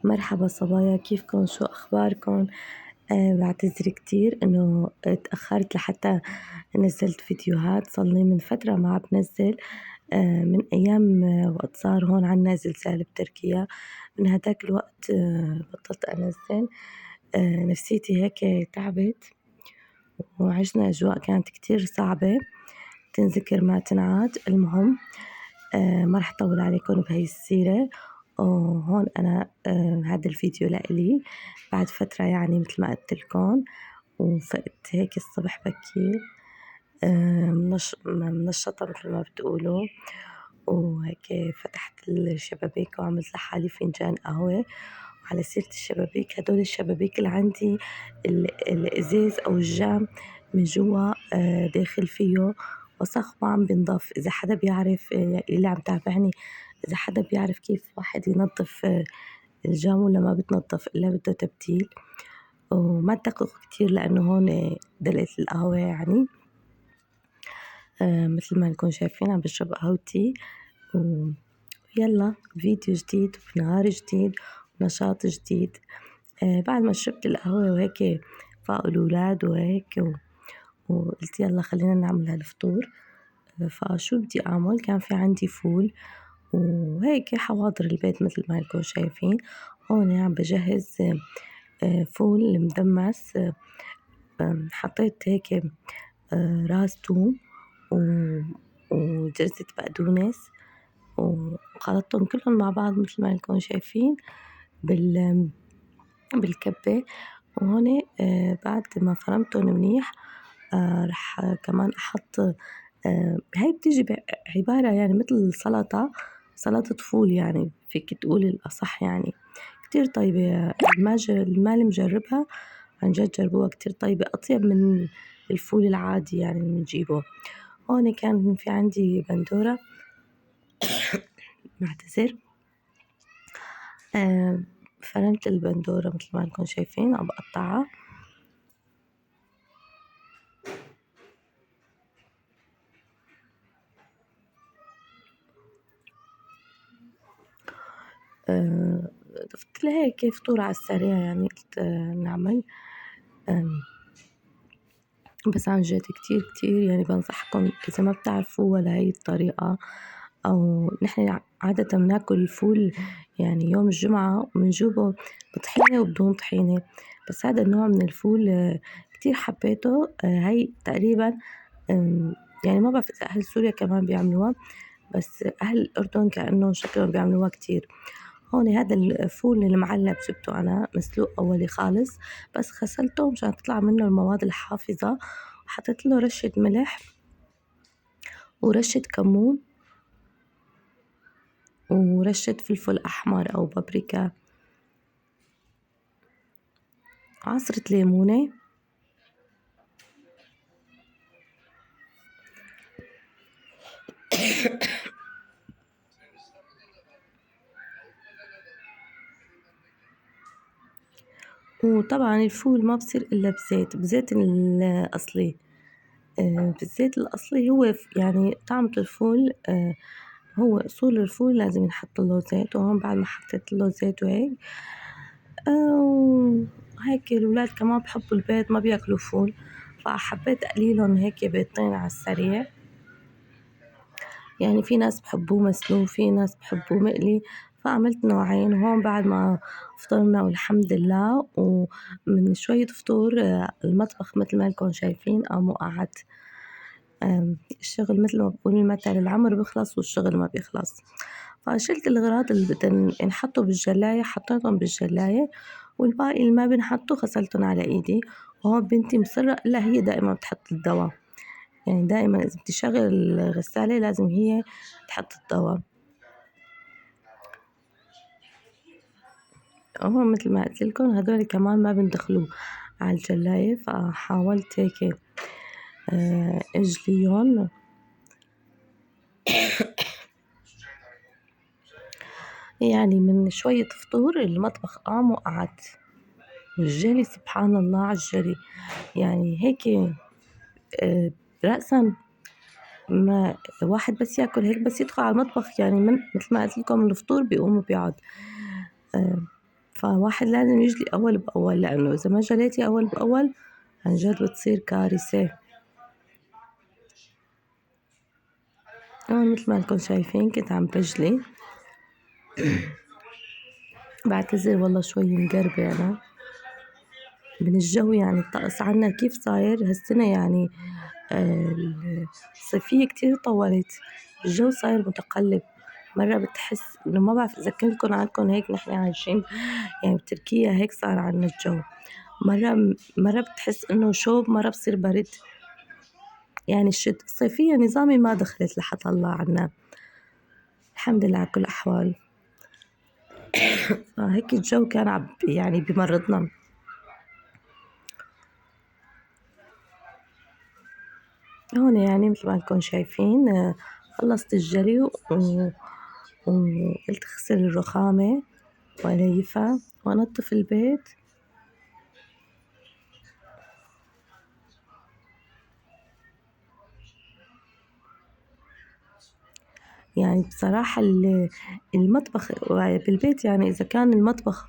مرحبا صبايا، كيفكن؟ شو أخباركن؟ بعتذر كتير إنه اتأخرت لحتى نزلت فيديوهات. صلي من فترة ما عم بنزل، من أيام وقت صار هون عنا زلزال بتركيا. من هداك الوقت بطلت أنزل. نفسيتي هيك تعبت، وعشنا أجواء كانت كتير صعبة تنذكر ما تنعاد. المهم ما رح طول عليكم بهاي السيرة. وهون أنا هذا الفيديو لإلي بعد فترة، يعني مثل ما قلت لكم، وفقت هيك الصبح بكير منشطة مثل ما بتقولوا، وهيك فتحت الشبابيك وعملت لحالي فنجان قهوة. وعلى سيرة الشبابيك، هدول الشبابيك اللي عندي الإزاز أو الجام من جوا داخل فيه وسخ ما عم بينضف. إذا حدا بيعرف اللي عم تابعني، إذا حدا بيعرف كيف واحد ينظف الجام ولا ما بتنظف إلا بده تبديل. وما تدقق كتير لأنه هون دلقة القهوة يعني مثل ما نكون شايفين عم بشرب قهوتي. ويلا فيديو جديد ونهار جديد ونشاط جديد. بعد ما شربت القهوة وهيك فاقوا الأولاد وهيك وقلت يلا خلينا نعمل هالفطور. فشو بدي أعمل؟ كان في عندي فول وهيك حواضر البيت مثل ما انكم شايفين. هون عم بجهز فول مدمس. حطيت هيك راس توم وجرزة بقدونس وخلطتهم كلهم مع بعض مثل ما انكم شايفين بالكبة. وهون بعد ما فرمتهم منيح رح كمان أحط هاي بتيجي عبارة يعني مثل سلطة فول، يعني فيك تقول الأصح. يعني كتير طيبة، المال مجربها عن جد جربوها، كتير طيبة، أطيب من الفول العادي يعني اللي بنجيبه. هون كان في عندي بندورة بعتذر. فرمت البندورة مثل ما انكم شايفين، عم بقطعها. ضفت لها هيك فطور على السريع، يعني قلت نعمل. بس عن جد كتير كتير يعني بنصحكم إذا ما بتعرفوا ولا هاي الطريقة، أو نحن عادة بناكل الفول يعني يوم الجمعة بنجوبه بطحينة وبدون طحينة. بس هذا النوع من الفول كتير حبيته. هاي تقريبا يعني ما بعرف إذا أهل سوريا كمان بيعملوها، بس أهل الأردن كأنه شكلهم بيعملوها كتير. هون هذا الفول المعلب جبته أنا مسلوق أولي خالص، بس غسلته مشان تطلع منه المواد الحافظة، وحطيت له رشة ملح ورشة كمون ورشة فلفل أحمر أو بابريكا، عصرة ليمونة. وطبعا الفول ما بصير إلا بزيت الأصلي. بالزيت الأصلي هو يعني طعمة الفول. هو أصول الفول لازم ينحط له زيت، وهون بعد ما حطيت له زيت وهيك وهيك الولاد كمان بحبوا البيض، ما بياكلوا فول، فحبيت أقليلهم هيك بيضتين على السريع. يعني في ناس بحبوه مسلوق، في ناس بحبوه مقلي، فعملت نوعين. وهون بعد ما فطرنا والحمد لله، ومن شوية فطور المطبخ مثل ما انكم شايفين قاموا قعدت. الشغل مثل ما بقول المثل، العمر بيخلص والشغل ما بيخلص. فشلت الأغراض اللي بدهم ينحطوا بالجلاية حطيتهم بالجلاية، والباقي اللي ما بنحطه غسلتهم على إيدي. وهون بنتي مصرة إلا هي دائما بتحط الدواء، يعني دائما إذا بدي شغل الغسالة لازم هي تحط الدواء. هون مثل ما قلت لكم هدول كمان ما بندخلوا على الجلاية، فحاولت هيك اجليهم. يعني من شوية فطور المطبخ قام وقعد، والجري سبحان الله على الجري. يعني هيك رأسا ما واحد بس ياكل هيك، بس يدخل على المطبخ يعني من مثل ما قلت لكم الفطور بيقوم وبيقعد. فواحد لازم يجلي أول بأول، لأنه إذا ما جليتي أول بأول عن جد بتصير كارثة. مثل ما انكم شايفين كنت عم بجلي. بعتذر والله شوي مقربة أنا من الجو، يعني الطقس عنا كيف صاير هالسنة، يعني الصيفية كتير طولت، الجو صاير متقلب. مرة بتحس إنه ما بعرف إذا كلكم عندكم هيك، نحن عايشين يعني بتركيا هيك صار عنا الجو، مرة بتحس إنه شوب، مرة بصير برد. يعني الصيفية نظامي ما دخلت لحتى الله عنا، الحمد لله على كل الأحوال. هيك الجو كان يعني بمرضنا. هون يعني مثل ما انكم شايفين خلصت الجري وقلت اغسل الرخامة وأليفها وأنظف البيت. يعني بصراحة المطبخ بالبيت، يعني إذا كان المطبخ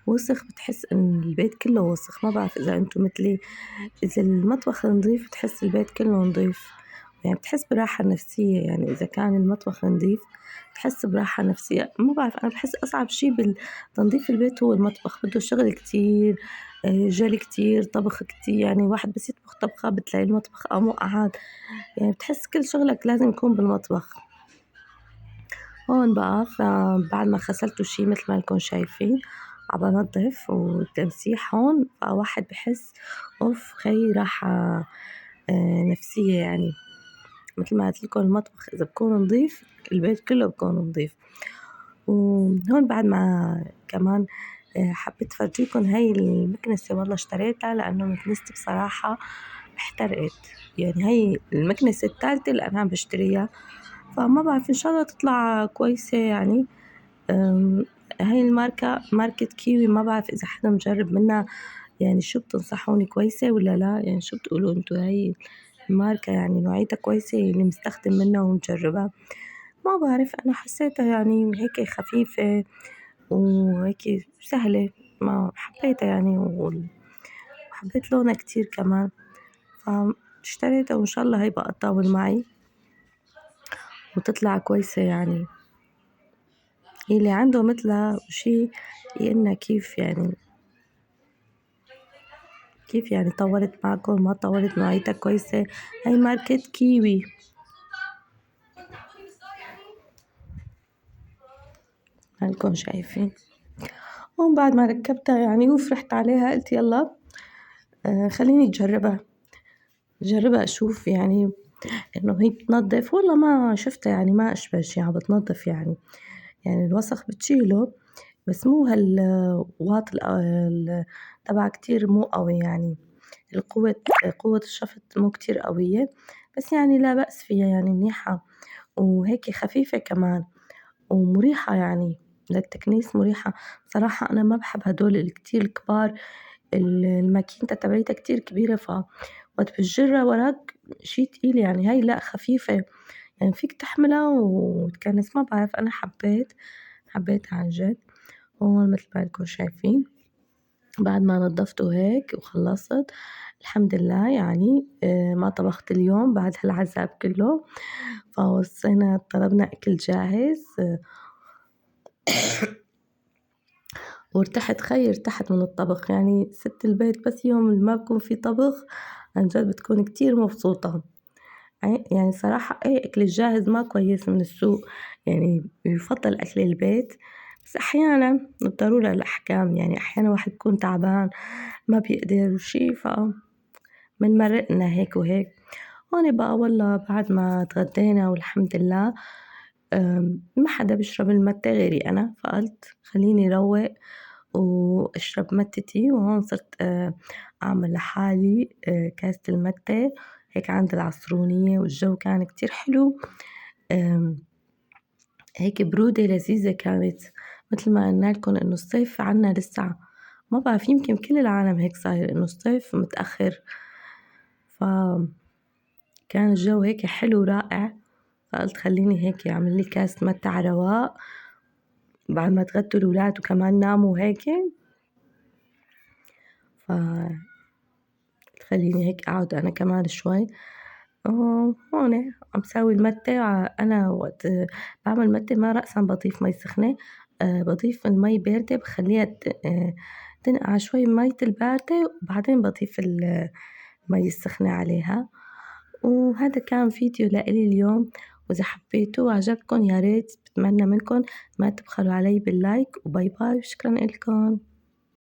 وسخ بتحس إن البيت كله وسخ. ما بعرف إذا أنتم مثلي، إذا المطبخ نظيف بتحس البيت كله نظيف، يعني بتحس براحة نفسية. يعني إذا كان المطبخ نظيف بتحس براحة نفسية. ما بعرف، أنا بحس أصعب شي بتنظيف البيت هو المطبخ، بده شغل كتير، جري كتير، طبخ كتير. يعني واحد بس يطبخ طبخة بتلاقي المطبخ قام وقعد، يعني بتحس كل شغلك لازم يكون بالمطبخ. هون بقى فبعد ما غسلتوا شي مثل ما انكم شايفين عبنضف والتمسيح هون، فواحد بحس اوف خي راحة نفسية. يعني مثل ما قلت لكم المطبخ إذا بكون نظيف البيت كله بكون نظيف. وهون بعد ما كمان حبيت فرجيكم هاي المكنسة، والله اشتريتها لأنه مكنستي بصراحة احترقت. يعني هاي المكنسة الثالثة اللي أنا عم بشتريها، فما بعرف إن شاء الله تطلع كويسة. يعني هاي الماركة ماركة كيوي، ما بعرف إذا حدا مجرب منها، يعني شو بتنصحوني كويسة ولا لا؟ يعني شو بتقولوا انتو هاي الماركة يعني نوعيتها كويسة اللي مستخدم منها ومجربها؟ ما بعرف، أنا حسيتها يعني هيك خفيفة وهيك سهلة، ما حبيتها يعني وحبيت لونها كتير كمان، فاشتريتها وإن شاء الله هي بقى تطول معي وتطلع كويسة. يعني اللي عنده مثلها شي يقلنا كيف يعني طولت معكم ما طولت، نوعيتها كويسة. هاي ماركة كيوي. هلكم شايفين. هون بعد ما ركبتها يعني وفرحت عليها قلت يلا خليني جربها أشوف يعني إنه هي بتنظف. والله ما شفتها يعني ما أشبه شي عم بتنظف، يعني الوسخ بتشيله، بس مو هالواط تبع كتير مو قوي. يعني قوة الشفط مو كتير قوية، بس يعني لا بأس فيها، يعني منيحة وهيك خفيفة كمان ومريحة. يعني للتكنيس مريحة. صراحة أنا ما بحب هدول الكتير الكبار، الماكينة تبعيتها كتير كبيرة، وقت بتجرها وراك شي تقيل. يعني هاي لا خفيفة، يعني فيك تحملها وتكنس. ما بعرف، أنا حبيتها عن جد. هون مثل ما انكم شايفين بعد ما نظفته هيك وخلصت الحمد لله، يعني ما طبخت اليوم بعد هالعذاب كله، فوصينا طلبنا أكل جاهز وارتحت. ارتحت من الطبخ. يعني ست البيت بس يوم اللي ما بكون في طبخ عن جد بتكون كتير مبسوطة. يعني صراحة أكل الجاهز ما كويس من السوق، يعني يفضل أكل البيت، بس أحيانا الضرورة الأحكام. يعني أحيانا واحد يكون تعبان ما بيقدر وشي، من مرقنا هيك وهيك. هون بقى والله بعد ما تغدينا والحمد لله ما حدا بيشرب المتة غيري أنا، فقلت خليني روق وأشرب متتي. وهون صرت أعمل لحالي كاسة المتة هيك عند العصرونية، والجو كان كتير حلو. هيك برودة لذيذة كانت. مثل ما قلنا لكم إنه الصيف عنا لسه، ما بعرف يمكن كل العالم هيك صاير إنه الصيف متأخر، فكان الجو هيك حلو رائع. فقلت خليني هيك أعمل لي كاسة متة على رواق بعد ما تغدوا الولاد وكمان ناموا هيك، خلّيني هيك أقعد أنا كمان شوي، وهون عم ساوي المَتّة أنا وقت باعمل مَتّة ما رأسًا باضيف مي سخنة، باضيف المي باردة باخلّيها تنقع شوي بمَيّة الباردة وبعدين باضيف المي السخنة عليها، وهذا كان فيديو لإلي اليوم، وإذا حبيتوه وعجبكن يا ريت باتمنى منكن ما تبخلوا علي باللايك، وباي باي وشكرًا إلكن.